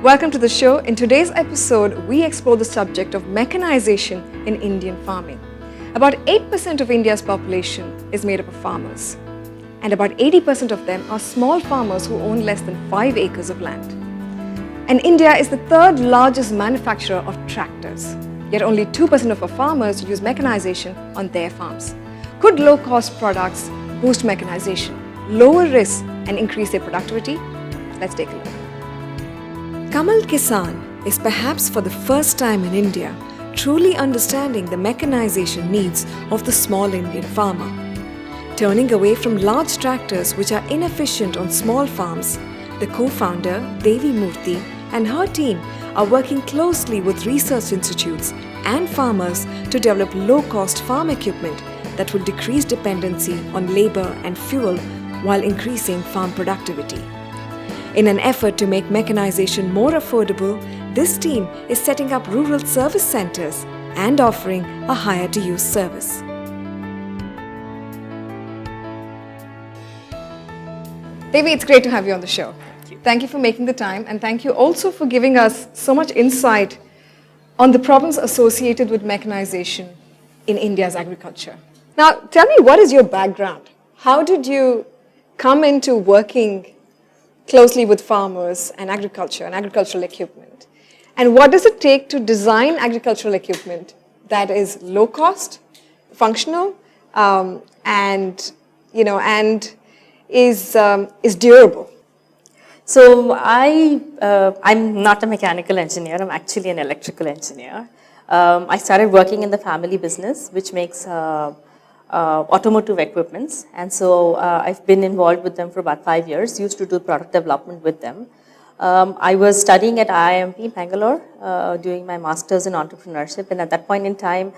Welcome to the show. In today's episode, we explore the subject of mechanization in Indian farming. About 8% of India's population is made up of farmers, and about 80% of them are small farmers who own less than 5 acres of land. And India is the third largest manufacturer of tractors, yet only 2% of our farmers use mechanization on their farms. Could low-cost products boost mechanization, lower risks, and increase their productivity? Let's take a look. Kamal Kisan is perhaps for the first time in India truly understanding the mechanization needs of the small Indian farmer. Turning away from large tractors which are inefficient on small farms, the co-founder Devi Murthy and her team are working closely with research institutes and farmers to develop low-cost farm equipment that will decrease dependency on labor and fuel while increasing farm productivity. In an effort to make mechanization more affordable, this team is setting up rural service centers and offering a hire-to-use service. Devi, it's great to have you on the show. Thank you for making the time, and thank you also for giving us so much insight on the problems associated with mechanization in India's agriculture. Now, tell me, what is your background? How did you come into working closely with farmers and agricultural equipment? And what does it take to design agricultural equipment that is low cost, functional, and is durable? So I'm not a mechanical engineer. I'm actually an electrical engineer. I started working in the family business, which makes automotive equipments, and so I've been involved with them for about 5 years. Used to do product development with them. I was studying at IIMP Bangalore, doing my master's in entrepreneurship, and at that point in time,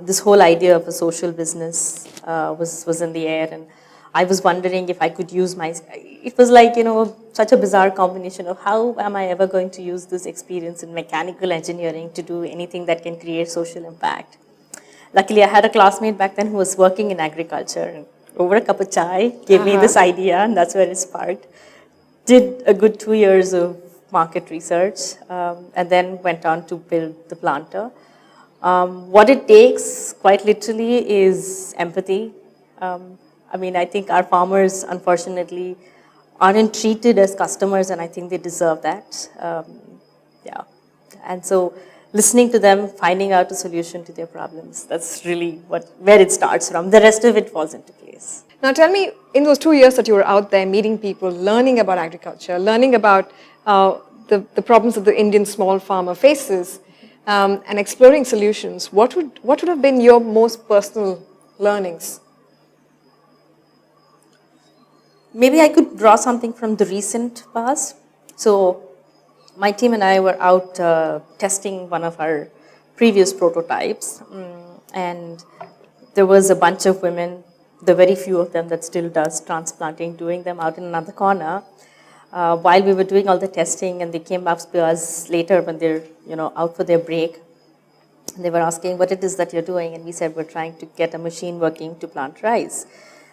this whole idea of a social business was in the air, and I was wondering if I could use it was like, such a bizarre combination of how am I ever going to use this experience in mechanical engineering to do anything that can create social impact. Luckily, I had a classmate back then who was working in agriculture, and over a cup of chai gave me this idea, and that's where it sparked. Did a good 2 years of market research, and then went on to build the planter. What it takes, quite literally, is empathy. I think our farmers, unfortunately, aren't treated as customers, and I think they deserve that. And so listening to them, finding out a solution to their problems, that's really where it starts from. The rest of it falls into place. Now tell me, in those 2 years that you were out there meeting people, learning about agriculture, learning about the problems that the Indian small farmer faces, and exploring solutions, what would have been your most personal learnings? Maybe I could draw something from the recent past. So my team and I were out testing one of our previous prototypes, and there was a bunch of women, the very few of them that still does transplanting, doing them out in another corner. While we were doing all the testing, and they came up to us later when they're out for their break, and they were asking what it is that you're doing, and we said we're trying to get a machine working to plant rice.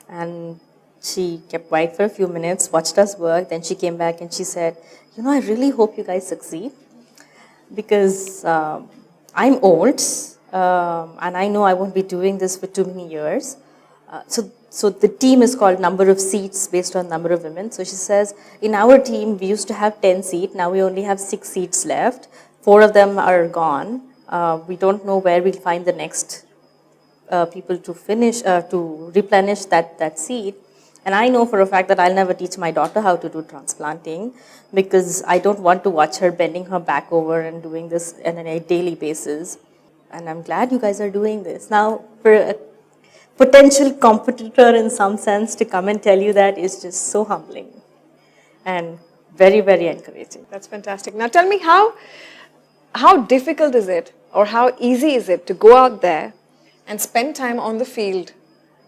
And she kept quiet for a few minutes, watched us work, then she came back and she said, I really hope you guys succeed, because I'm old, and I know I won't be doing this for too many years. So the team is called number of seats based on number of women. So she says, in our team, we used to have 10 seats. Now we only have 6 seats left. 4 of them are gone. We don't know where we'll find the next people to replenish that seat. And I know for a fact that I'll never teach my daughter how to do transplanting, because I don't want to watch her bending her back over and doing this on a daily basis. And I'm glad you guys are doing this. Now, for a potential competitor in some sense to come and tell you that is just so humbling and very, very encouraging. That's fantastic. Now tell me, how difficult is it, or how easy is it to go out there and spend time on the field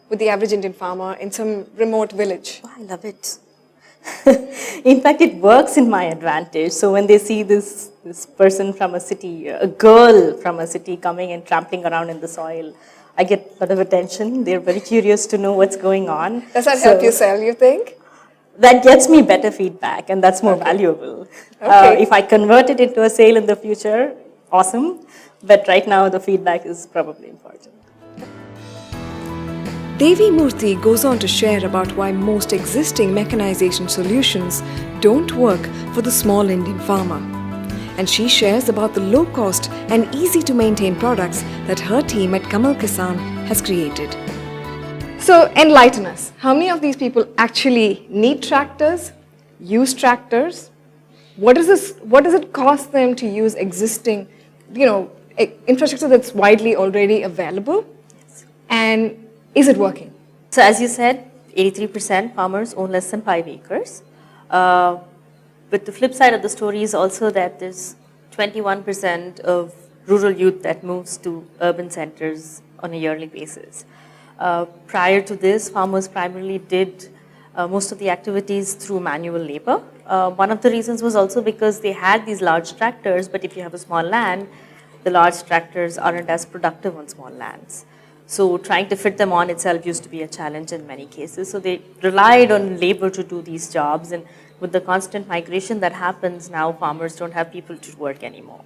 with the average Indian farmer in some remote village? Oh, I love it. In fact, it works in my advantage. So when they see this person from a city, a girl from a city coming and trampling around in the soil, I get a lot of attention. They're very curious to know what's going on. Does that help you sell, you think? that gets me better feedback, and that's more valuable. Okay. If I convert it into a sale in the future, awesome. But right now, the feedback is probably important. Devi Murthy goes on to share about why most existing mechanization solutions don't work for the small Indian farmer. And she shares about the low cost and easy to maintain products that her team at Kamal Kisan has created. So enlighten us. How many of these people actually need tractors, use tractors? What does it cost them to use existing, infrastructure that's widely already available? Yes. And is it working? So as you said, 83% farmers own less than 5 acres. But the flip side of the story is also that there's 21% of rural youth that moves to urban centers on a yearly basis. Prior to this, farmers primarily did most of the activities through manual labor. One of the reasons was also because they had these large tractors, but if you have a small land, the large tractors aren't as productive on small lands. So trying to fit them on itself used to be a challenge in many cases. So they relied on labor to do these jobs, and with the constant migration that happens now, farmers don't have people to work anymore.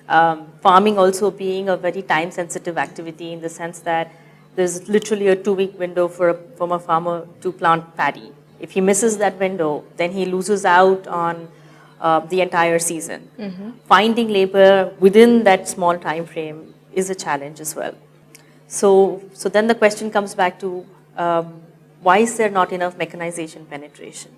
Farming also being a very time-sensitive activity in the sense that there's literally a 2-week window from a farmer to plant paddy. If he misses that window, then he loses out on the entire season. Mm-hmm. Finding labor within that small time frame is a challenge as well. So then the question comes back to why is there not enough mechanization penetration?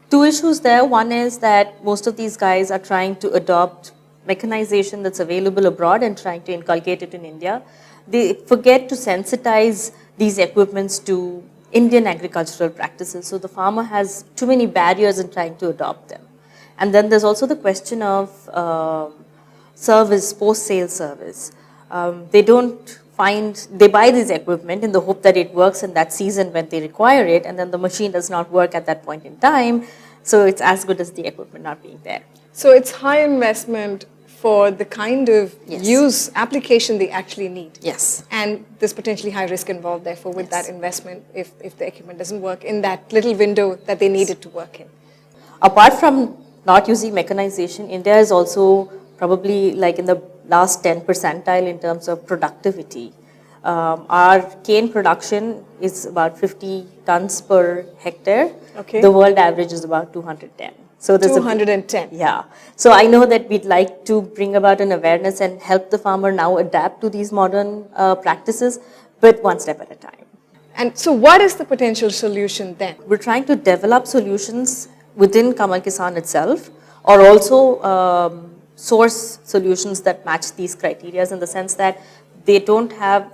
2 issues there. One is that most of these guys are trying to adopt mechanization that's available abroad and trying to inculcate it in India. They forget to sensitize these equipments to Indian agricultural practices. So the farmer has too many barriers in trying to adopt them. And then there's also the question of service, post-sale service. They buy this equipment in the hope that it works in that season when they require it, and then the machine does not work at that point in time. So it's as good as the equipment not being there. So it's high investment for the kind of Yes. application they actually need. Yes. And there's potentially high risk involved, therefore, with that investment if the equipment doesn't work in that little window that they need it to work in. Apart from not using mechanization, India is also probably like in the last 10 percentile in terms of productivity. Our cane production is about 50 tons per hectare. Okay. The world average is about 210. So there's 210. Yeah. So I know that we'd like to bring about an awareness and help the farmer now adapt to these modern practices, but one step at a time. And so what is the potential solution then? We're trying to develop solutions within Kamal Kisan itself, or also source solutions that match these criteria in the sense that they don't have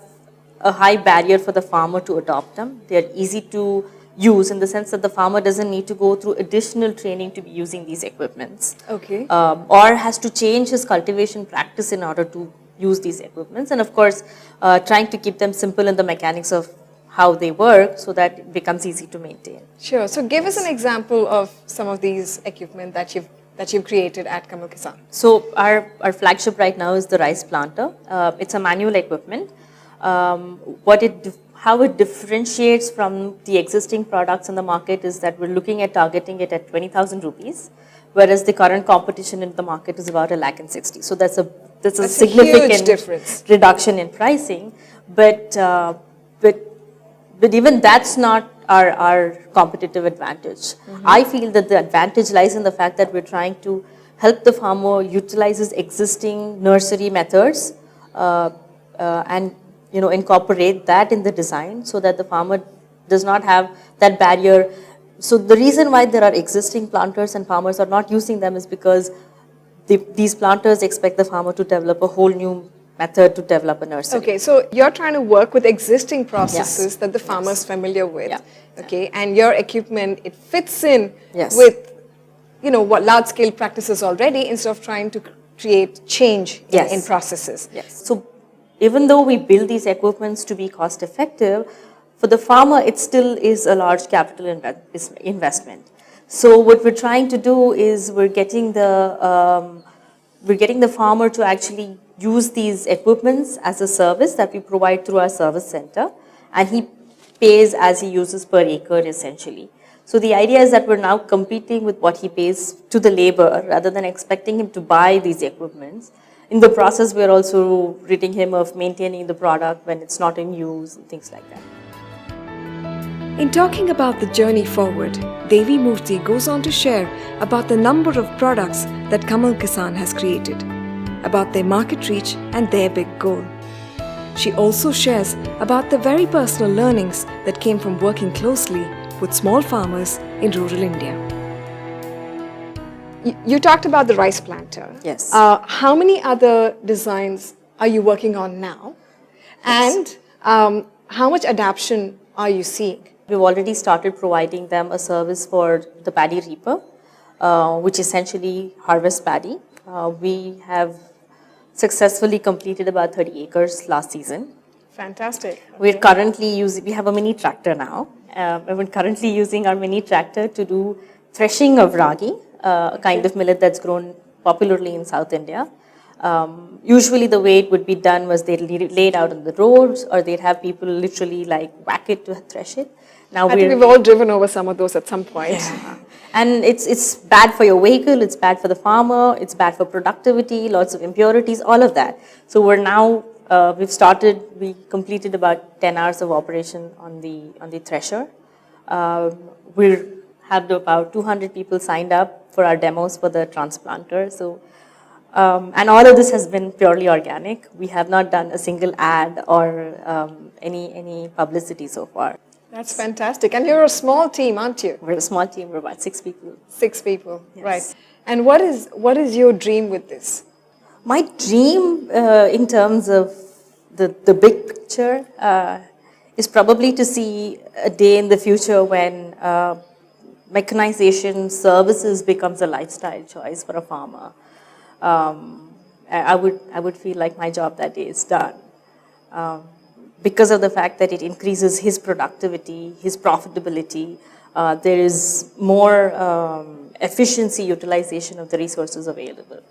a high barrier for the farmer to adopt them. They're easy to use in the sense that the farmer doesn't need to go through additional training to be using these equipments. Okay. Or has to change his cultivation practice in order to use these equipments. And of course, trying to keep them simple in the mechanics of how they work so that it becomes easy to maintain. Sure. So give us an example of some of these equipment that you've created at Kamal Kisan. So our flagship right now is the rice planter. It's a manual equipment. How it differentiates from the existing products in the market is that we're looking at targeting it at 20,000 rupees, whereas the current competition in the market is about 1,60,000. So that's a significant huge difference. reduction in pricing. But even that's not our competitive advantage. Mm-hmm. I feel that the advantage lies in the fact that we're trying to help the farmer utilize his existing nursery methods and incorporate that in the design so that the farmer does not have that barrier. So the reason why there are existing planters and farmers are not using them is because these planters expect the farmer to develop a whole new method to develop a nursery. Okay, so you're trying to work with existing processes that the farmer is familiar with. Yeah. Okay, and your equipment, it fits in Yes. with, what large-scale practices already instead of trying to create change in processes. Yes. So even though we build these equipments to be cost effective, for the farmer it still is a large capital investment. So what we're trying to do is we're getting the farmer to actually use these equipments as a service that we provide through our service center, and he pays as he uses per acre essentially. So the idea is that we're now competing with what he pays to the labor rather than expecting him to buy these equipments. In the process, we're also ridding him of maintaining the product when it's not in use and things like that. In talking about the journey forward, Devi Murthy goes on to share about the number of products that Kamal Kisan has created, about their market reach and their big goal. She also shares about the very personal learnings that came from working closely with small farmers in rural India. You talked about the rice planter. Yes. How many other designs are you working on now? Yes. And how much adaptation are you seeing? We've already started providing them a service for the paddy reaper, which essentially harvests paddy. We have successfully completed about 30 acres last season. Fantastic. We're currently using, we have a mini tractor now. We're currently using our mini tractor to do threshing of ragi, a kind of millet that's grown popularly in South India. Usually the way it would be done was they'd lay it out on the roads, or they'd have people literally like whack it to thresh it. Now I think we've all driven over some of those at some point. Yeah. And it's bad for your vehicle, it's bad for the farmer, it's bad for productivity, lots of impurities, all of that. So we're now, we completed about 10 hours of operation on the thresher. We have about 200 people signed up for our demos for the transplanter. So, and all of this has been purely organic. We have not done a single ad or any publicity so far. That's fantastic. And you're a small team, aren't you? We're a small team, we're about 6 people. 6 people, Yes. right. And what is your dream with this? My dream in terms of the big picture is probably to see a day in the future when mechanization services becomes a lifestyle choice for a farmer. I would feel like my job that day is done. Because of the fact that it increases his productivity, his profitability, there is more efficiency utilization of the resources available.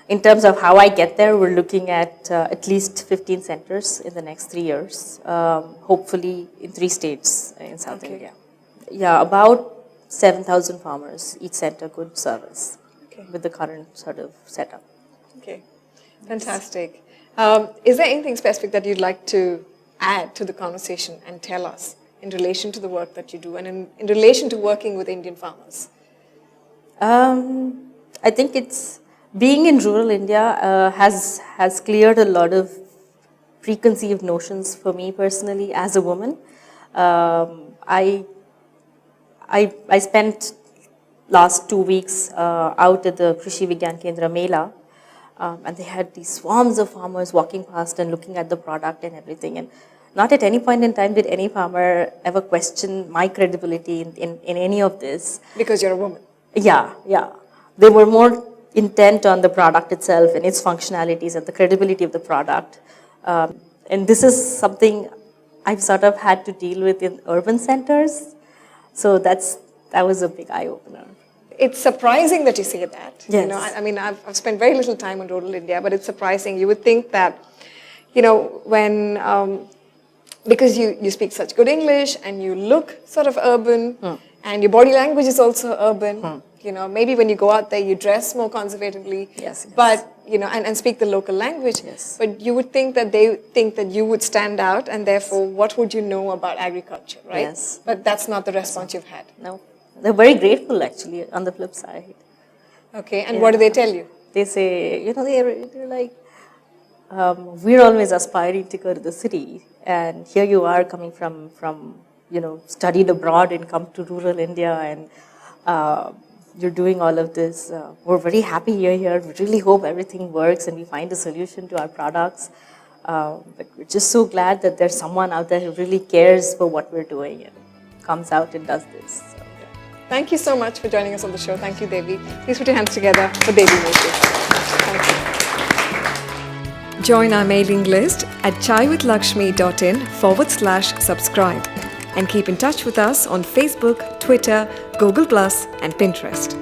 In terms of how I get there, we're looking at least 15 centers in the next 3 years, hopefully in 3 states in South India. Yeah, about 7,000 farmers, each center could service with the current sort of setup. Okay, fantastic. Is there anything specific that you'd like to add to the conversation and tell us in relation to the work that you do and in relation to working with Indian farmers? I think it's being in rural India has cleared a lot of preconceived notions for me personally as a woman. I spent last 2 weeks out at the Krishi Vigyan Kendra Mela. And they had these swarms of farmers walking past and looking at the product and everything. And not at any point in time did any farmer ever question my credibility in any of this. Because you're a woman. Yeah. They were more intent on the product itself and its functionalities and the credibility of the product. And this is something I've sort of had to deal with in urban centers. So that was a big eye-opener. It's surprising that you say that. Yes. You know, I mean, I've spent very little time in rural India, but it's surprising. You would think that, you know, when, because you speak such good English and you look sort of urban and your body language is also urban, you know, maybe when you go out there, you dress more conservatively. Yes. But, you know, and speak the local language. Yes. But you would think that they think that you would stand out and therefore what would you know about agriculture, right? Yes. But that's not the response you've had. No. They're very grateful, actually, on the flip side. Okay, and what do they tell you? They say, you know, they're like, we're always aspiring to go to the city, and here you are coming from you know, studied abroad and come to rural India, and you're doing all of this. We're very happy you're here. We really hope everything works and we find a solution to our products. But we're just so glad that there's someone out there who really cares for what we're doing and comes out and does this. So. Thank you so much for joining us on the show. Thank you, Devi. Please put your hands together for Devi Murthy. Thank you. Join our mailing list at chaiwithlakshmi.in/subscribe and keep in touch with us on Facebook, Twitter, Google+, and Pinterest.